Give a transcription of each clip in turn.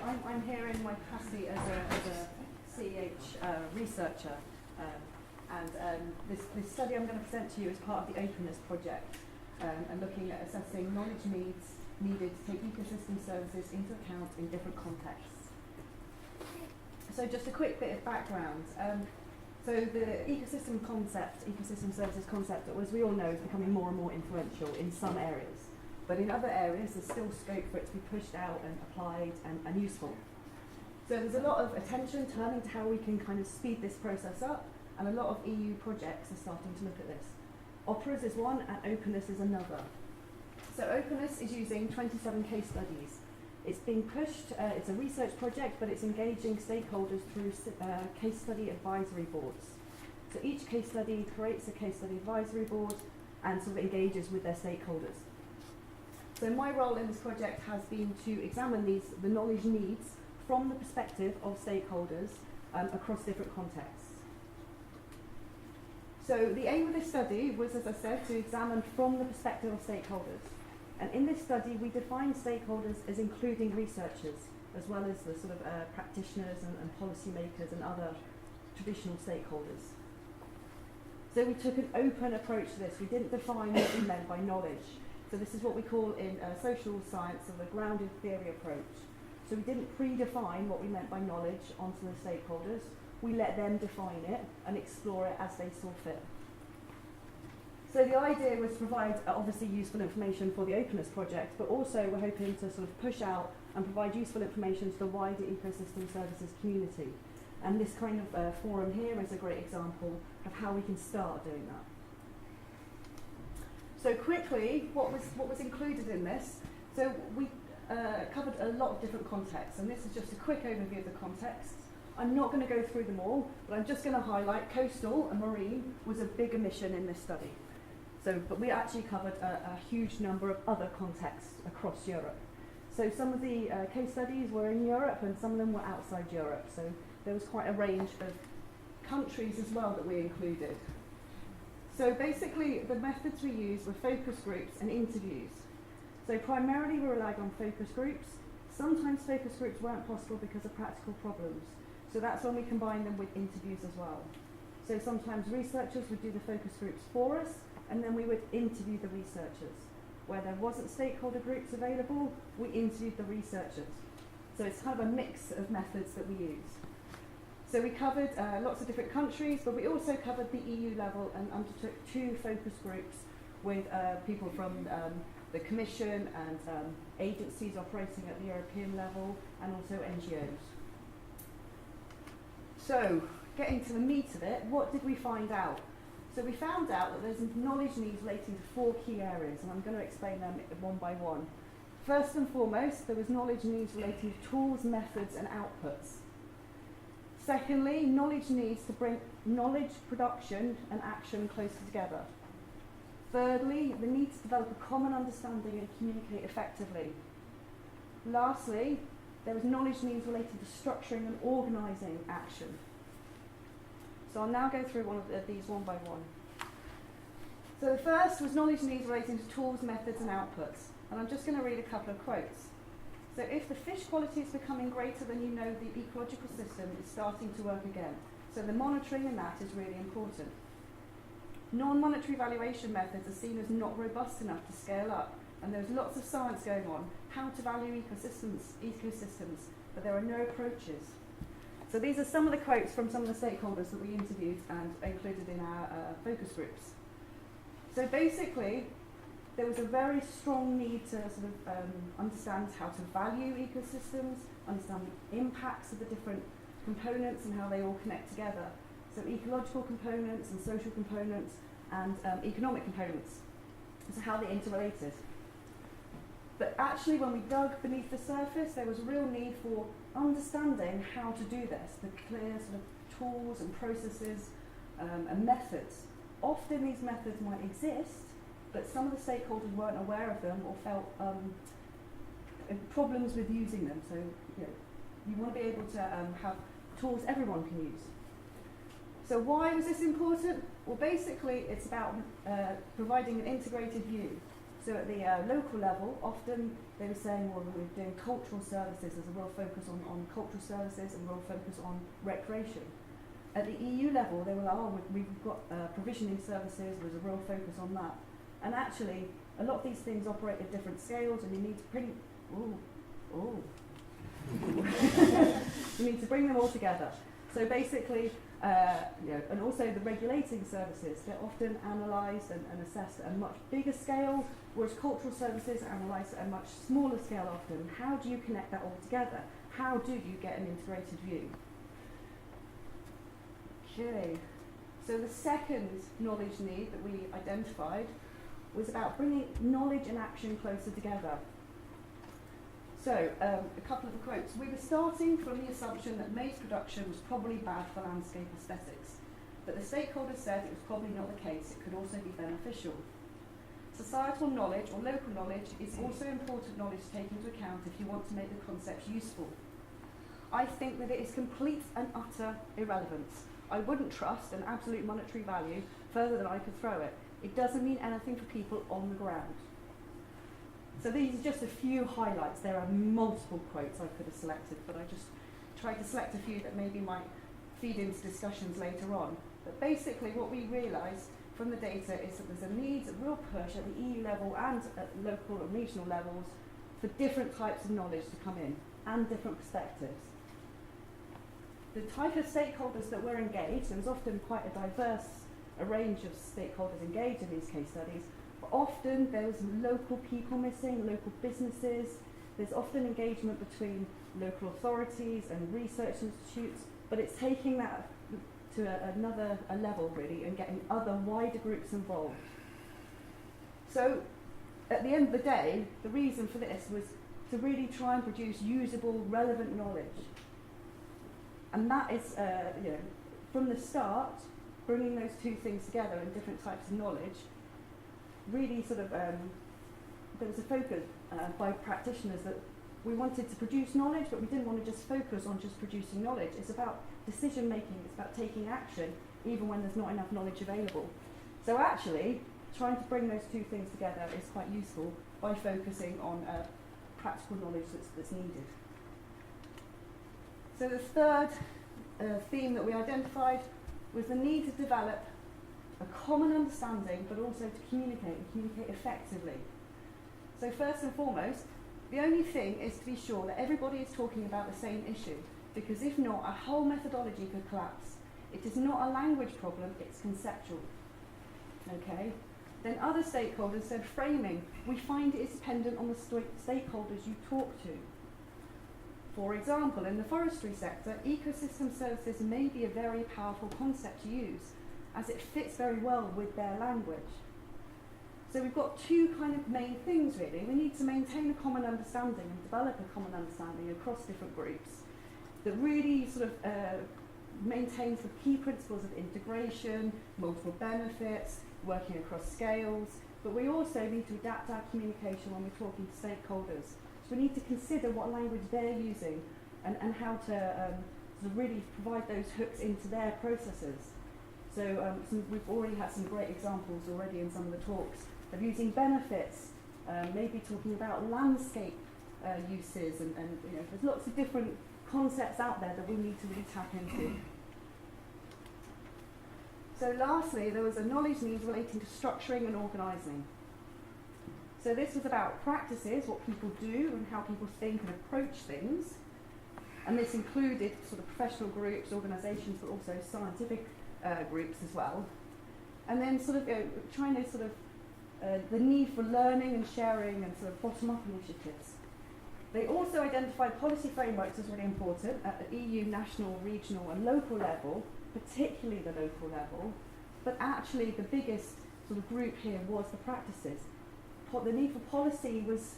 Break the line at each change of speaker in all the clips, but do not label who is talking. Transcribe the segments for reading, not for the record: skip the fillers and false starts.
I'm here in my capacity as a CEH researcher, and this study I'm going to present to you is part of the Openness project, and looking at assessing knowledge needs needed to take ecosystem services into account in different contexts. So just a quick bit of background. So the ecosystem services concept, as we all know, is becoming more and more influential in some areas. But in other areas, there's still scope for it to be pushed out and applied and useful. So there's a lot of attention turning to how we can kind of speed this process up, and a lot of EU projects are starting to look at this. Operas is one, and Openness is another. So Openness is using 27 case studies. It's being pushed, it's a research project, but it's engaging stakeholders through case study advisory boards. So each case study creates a case study advisory board and sort of engages with their stakeholders. So my role in this project has been to examine the knowledge needs from the perspective of stakeholders across different contexts. So the aim of this study was, as I said, to examine from the perspective of stakeholders. And in this study, we define stakeholders as including researchers, as well as the sort of practitioners and policymakers and other traditional stakeholders. So we took an open approach to this. We didn't define what we meant by knowledge. So this is what we call in social science of a grounded theory approach. So we didn't predefine what we meant by knowledge onto the stakeholders. We let them define it and explore it as they saw fit. So the idea was to provide obviously useful information for the Openness project, but also we're hoping to sort of push out and provide useful information to the wider ecosystem services community. And this kind of forum here is a great example of how we can start doing that. So quickly, what was included in this? So we covered a lot of different contexts, and this is just a quick overview of the contexts. I'm not going to go through them all, but I'm just going to highlight coastal and marine was a big omission in this study. But we actually covered a huge number of other contexts across Europe. So some of the case studies were in Europe, and some of them were outside Europe. So there was quite a range of countries as well that we included. So basically, the methods we used were focus groups and interviews. So primarily we relied on focus groups. Sometimes focus groups weren't possible because of practical problems. So that's when we combined them with interviews as well. So sometimes researchers would do the focus groups for us, and then we would interview the researchers. Where there wasn't stakeholder groups available, we interviewed the researchers. So it's kind of a mix of methods that we use. So we covered lots of different countries, but we also covered the EU level and undertook 2 focus groups with people from the Commission and agencies operating at the European level, and also NGOs. So, getting to the meat of it, what did we find out? So we found out that there's knowledge needs relating to 4 key areas, and I'm going to explain them one by one. First and foremost, there was knowledge needs relating to tools, methods, and outputs. Secondly, knowledge needs to bring knowledge production and action closer together. Thirdly, the need to develop a common understanding and communicate effectively. Lastly, there was knowledge needs related to structuring and organising action. So I'll now go through one of these one by one. So the first was knowledge needs relating to tools, methods and outputs. And I'm just going to read a couple of quotes. So if the fish quality is becoming greater than you know, the ecological system is starting to work again. So the monitoring in that is really important. Non-monetary valuation methods are seen as not robust enough to scale up, and there's lots of science going on, how to value ecosystems, but there are no approaches. So these are some of the quotes from some of the stakeholders that we interviewed and included in our focus groups. So basically, there was a very strong need to sort of understand how to value ecosystems, understand the impacts of the different components and how they all connect together. So ecological components and social components and economic components. So how they interrelated. But actually when we dug beneath the surface, there was a real need for understanding how to do this, the clear sort of tools and processes and methods. Often these methods might exist, but some of the stakeholders weren't aware of them or felt problems with using them. So you want to be able to have tools everyone can use. So why was this important? Well, basically it's about providing an integrated view. So at the local level, often they were saying, well, we're doing cultural services, there's a real focus on cultural services and a real focus on recreation. At the EU level, they were like, oh, we've got provisioning services, there's a real focus on that. And actually, a lot of these things operate at different scales, and you need to bring, you need to bring them all together. So basically, and also the regulating services, they're often analysed and assessed at a much bigger scale, whereas cultural services are analysed at a much smaller scale often. How do you connect that all together? How do you get an integrated view? Okay, so the second knowledge need that we identified was about bringing knowledge and action closer together. So, a couple of quotes. We were starting from the assumption that maze production was probably bad for landscape aesthetics, but the stakeholders said it was probably not the case, it could also be beneficial. Societal knowledge or local knowledge is also important knowledge to take into account if you want to make the concepts useful. I think that it is complete and utter irrelevance. I wouldn't trust an absolute monetary value further than I could throw it. It doesn't mean anything for people on the ground. So these are just a few highlights. There are multiple quotes I could have selected, but I just tried to select a few that maybe might feed into discussions later on. But basically what we realised from the data is that there's a need, a real push at the EU level and at local and regional levels for different types of knowledge to come in and different perspectives. The type of stakeholders that were engaged, there was often quite a diverse range of stakeholders engaged in these case studies, but often there was local people missing, local businesses. There's often engagement between local authorities and research institutes, but it's taking that to another level really and getting other wider groups involved. So at the end of the day, the reason for this was to really try and produce usable, relevant knowledge. And that is, from the start, bringing those two things together in different types of knowledge, really sort of, there was a focus by practitioners that we wanted to produce knowledge, but we didn't want to just focus on just producing knowledge. It's about decision making, it's about taking action, even when there's not enough knowledge available. So actually, trying to bring those two things together is quite useful by focusing on practical knowledge that's needed. So the third theme that we identified was the need to develop a common understanding, but also to communicate effectively. So first and foremost, the only thing is to be sure that everybody is talking about the same issue, because if not, a whole methodology could collapse. It is not a language problem, it's conceptual. Okay? Then other stakeholders said framing. We find it is dependent on the stakeholders you talk to. For example, in the forestry sector, ecosystem services may be a very powerful concept to use, as it fits very well with their language. So we've got two kind of main things really. We need to maintain a common understanding and develop a common understanding across different groups that really sort of maintains the key principles of integration, multiple benefits, working across scales, but we also need to adapt our communication when we're talking to stakeholders. So we need to consider what language they're using and how to sort of really provide those hooks into their processes. So we've already had some great examples already in some of the talks of using benefits, maybe talking about landscape uses, and there's lots of different concepts out there that we need to really tap into. So lastly, there was a knowledge need relating to structuring and organising. So this was about practices, what people do and how people think and approach things. And this included sort of professional groups, organisations, but also scientific groups as well. And then sort of trying to sort of the need for learning and sharing and sort of bottom-up initiatives. They also identified policy frameworks as really important at the EU, national, regional and local level, particularly the local level, but actually the biggest sort of group here was the practices. The need for policy was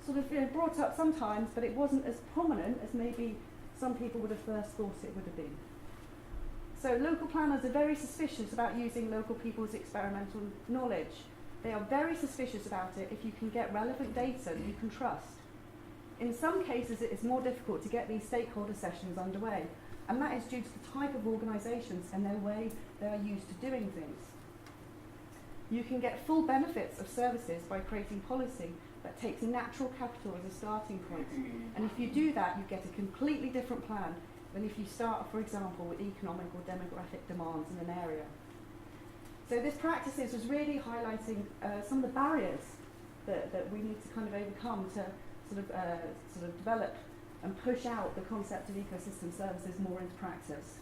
sort of brought up sometimes, but it wasn't as prominent as maybe some people would have first thought it would have been. So local planners are very suspicious about using local people's experimental knowledge. They are very suspicious about it if you can get relevant data that you can trust. In some cases, it is more difficult to get these stakeholder sessions underway, and that is due to the type of organisations and their way they are used to doing things. You can get full benefits of services by creating policy that takes natural capital as a starting point. And if you do that, you get a completely different plan than if you start, for example, with economic or demographic demands in an area. So this practices was really highlighting some of the barriers that we need to kind of overcome to sort of develop and push out the concept of ecosystem services more into practice.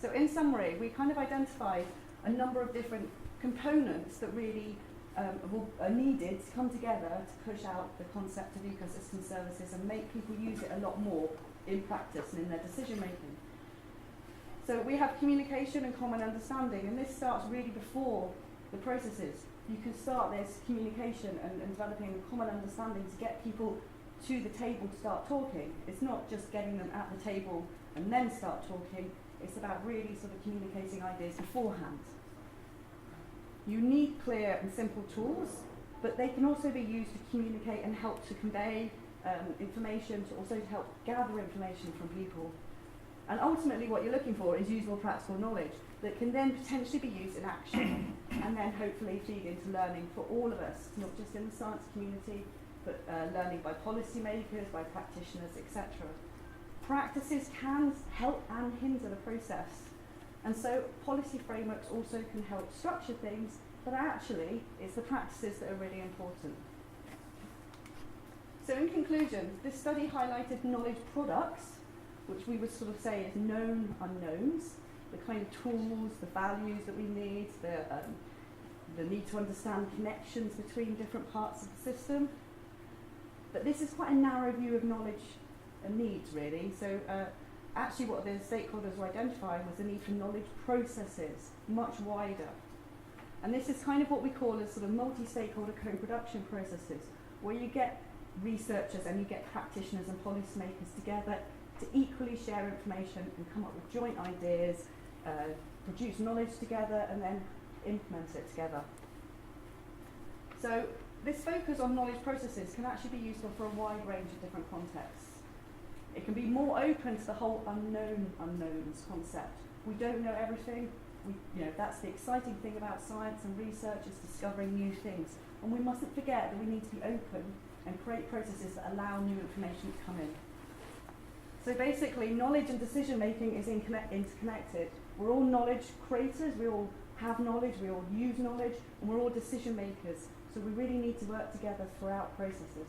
So in summary, we kind of identified a number of different components that really are needed to come together to push out the concept of ecosystem services and make people use it a lot more in practice and in their decision making. So we have communication and common understanding, and this starts really before the processes. You can start this communication and developing a common understanding to get people to the table to start talking. It's not just getting them at the table and then start talking. It's about really sort of communicating ideas beforehand. You need clear and simple tools, but they can also be used to communicate and help to convey information, to also to help gather information from people. And ultimately what you're looking for is usable practical knowledge that can then potentially be used in action and then hopefully feed into learning for all of us, not just in the science community, but learning by policymakers, by practitioners, etc. Practices can help and hinder the process. And so policy frameworks also can help structure things, but actually it's the practices that are really important. So in conclusion, this study highlighted knowledge products, which we would sort of say is known unknowns, the kind of tools, the values that we need, the need to understand connections between different parts of the system. But this is quite a narrow view of knowledge and needs, really. So actually what the stakeholders were identifying was the need for knowledge processes, much wider. And this is kind of what we call as sort of multi-stakeholder co-production processes, where you get researchers and you get practitioners and policymakers together to equally share information and come up with joint ideas, produce knowledge together, and then implement it together. So this focus on knowledge processes can actually be useful for a wide range of different contexts. It can be more open to the whole unknown unknowns concept. We don't know everything. That's the exciting thing about science and research, is discovering new things. And we mustn't forget that we need to be open and create processes that allow new information to come in. So basically, knowledge and decision making is interconnected. We're all knowledge creators, we all have knowledge, we all use knowledge, and we're all decision makers. So we really need to work together throughout processes.